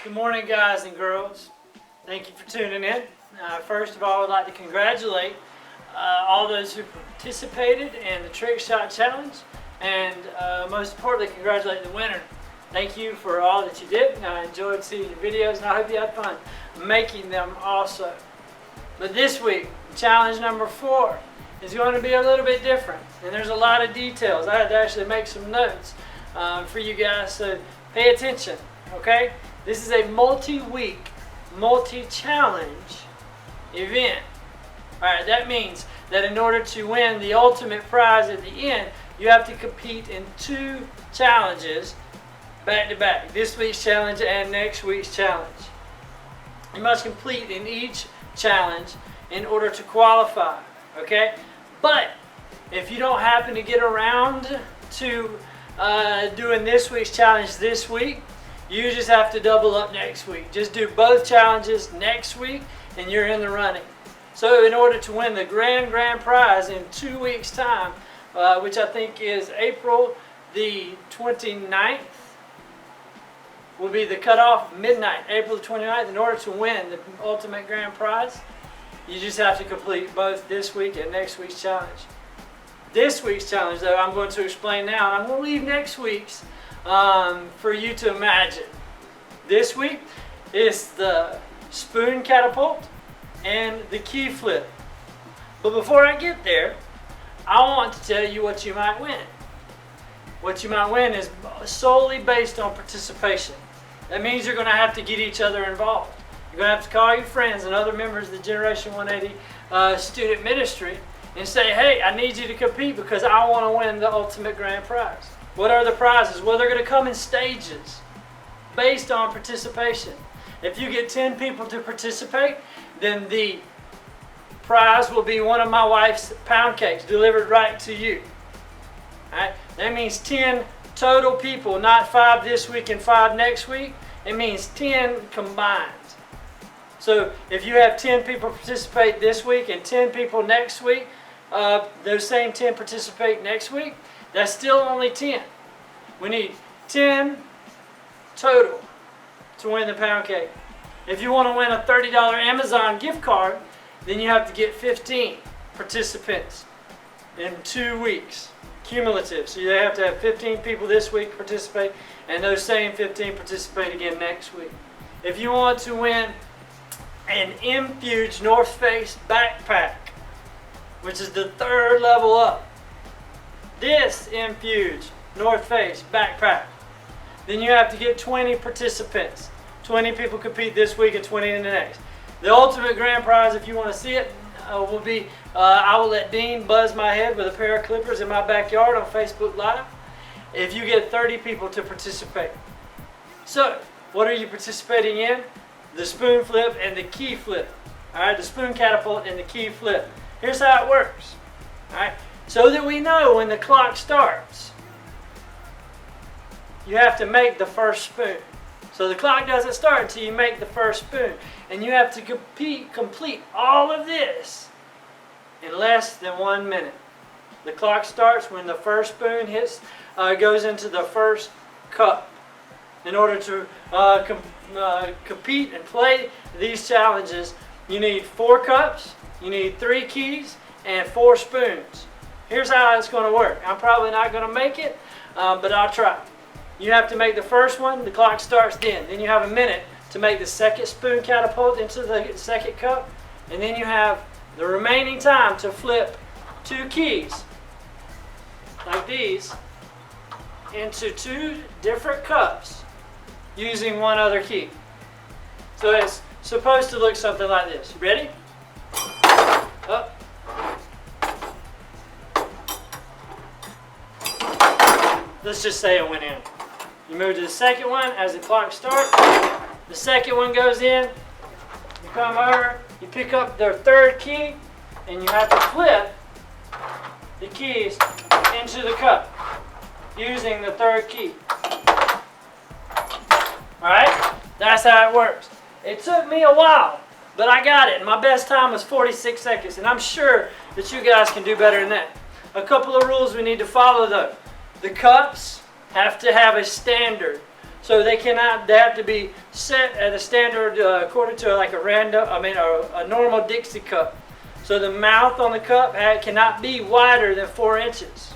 Good morning, guys and girls. Thank you for tuning in. First of all, I'd like to congratulate all those who participated in the Trick Shot Challenge, and most importantly, congratulate the winner. Thank you for all that you did. I enjoyed seeing your videos, and I hope you had fun making them also. But this week, challenge number 4 is going to be a little bit different, and there's a lot of details. I had to actually make some notes for you guys, so pay attention, okay? This is a multi-week, multi-challenge event. Alright, that means that in order to win the ultimate prize at the end, you have to compete in 2 challenges back to back. This week's challenge and next week's challenge. You must complete in each challenge in order to qualify, okay? But if you don't happen to get around to doing this week's challenge this week, you just have to double up next week. Just do both challenges next week and you're in the running. So in order to win the grand prize in 2 weeks time, which I think is April the 29th, will be the cutoff, midnight, April the 29th. In order to win the ultimate grand prize, you just have to complete both this week and next week's challenge. This week's challenge, though, I'm going to explain now. I'm going to leave next week's for you to imagine. This week is the spoon catapult and the key flip. But before I get there, I want to tell you what you might win. What you might win is solely based on participation. That means you're going to have to get each other involved. You're going to have to call your friends and other members of the Generation 180 student ministry and say, hey, I need you to compete because I want to win the ultimate grand prize. What are the prizes? Well, they're going to come in stages based on participation. If you get 10 people to participate, then the prize will be one of my wife's pound cakes delivered right to you. All right? That means 10 total people, not 5 this week and 5 next week. It means 10 combined. So if you have 10 people participate this week and 10 people next week, those same 10 participate next week, that's still only 10. We need 10 total to win the pound cake. If you want to win a $30 Amazon gift card, then you have to get 15 participants in 2 weeks, cumulative. So you have to have 15 people this week participate, and those same 15 participate again next week. If you want to win an Infuge North Face backpack, which is the 3rd level up, this Infuge North Face backpack, then you have to get 20 participants. 20 people compete this week and 20 in the next. The ultimate grand prize, if you want to see it, will be I will let Dean buzz my head with a pair of clippers in my backyard on Facebook Live if you get 30 people to participate. So, what are you participating in? The spoon flip and the key flip. Alright, the spoon catapult and the key flip. Here's how it works. Alright, so that we know when the clock starts, you have to make the first spoon. So the clock doesn't start until you make the first spoon. And you have to complete all of this in less than 1 minute. The clock starts when the first spoon goes into the first cup. In order to compete and play these challenges, you need 4 cups, you need 3 keys, and 4 spoons. Here's how it's going to work. I'm probably not going to make it, but I'll try. You have to make the first one, the clock starts then. Then you have a minute to make the second spoon catapult into the second cup, and then you have the remaining time to flip 2 keys, like these, into 2 different cups using 1 other key. So it's supposed to look something like this. Ready? Up. Let's just say it went in. You move to the second one as the clock starts. The second one goes in. You come over, you pick up the 3rd key, and you have to flip the keys into the cup using the 3rd key. Alright? That's how it works. It took me a while, but I got it. My best time was 46 seconds, and I'm sure that you guys can do better than that. A couple of rules we need to follow though. The cups have to have a standard So they have to be set at a standard according to like a normal Dixie cup. So the mouth on the cup cannot be wider than 4 inches.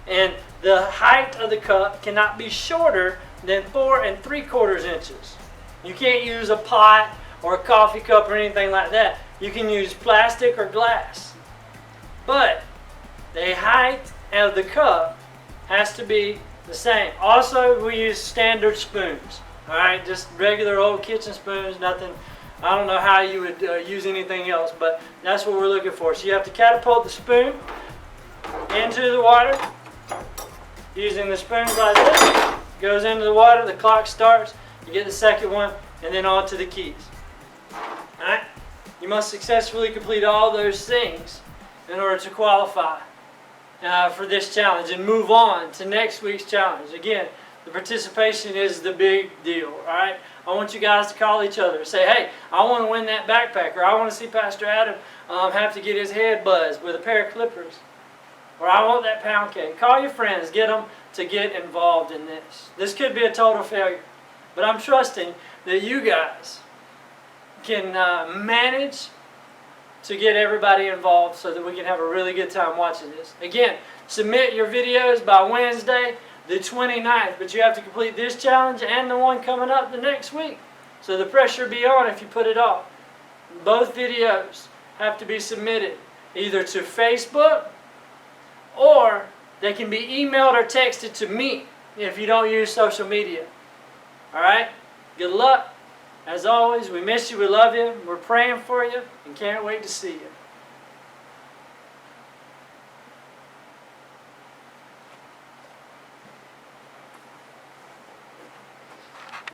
And the height of the cup cannot be shorter than 4 3/4 inches. You can't use a pot or a coffee cup or anything like that. You can use plastic or glass. But the height of the cup has to be the same. Also, we use standard spoons. All right, just regular old kitchen spoons, nothing. I don't know how you would use anything else, but that's what we're looking for. So you have to catapult the spoon into the water using the spoons like this. Goes into the water, the clock starts, you get the second one, and then on to the keys. All right? You must successfully complete all those things in order to qualify for this challenge and move on to next week's challenge. Again, the participation is the big deal, all right? I want you guys to call each other and say, hey, I want to win that backpack, or I want to see Pastor Adam have to get his head buzzed with a pair of clippers, or I want that pound cake. Call your friends, get them to get involved in this. This could be a total failure, but I'm trusting that you guys can manage to get everybody involved so that we can have a really good time watching this. Again, submit your videos by Wednesday the 29th, but you have to complete this challenge and the one coming up the next week. So the pressure be on if you put it off. Both videos have to be submitted either to Facebook, or they can be emailed or texted to me if you don't use social media. Alright? Good luck. As always, we miss you, we love you, we're praying for you, and can't wait to see you.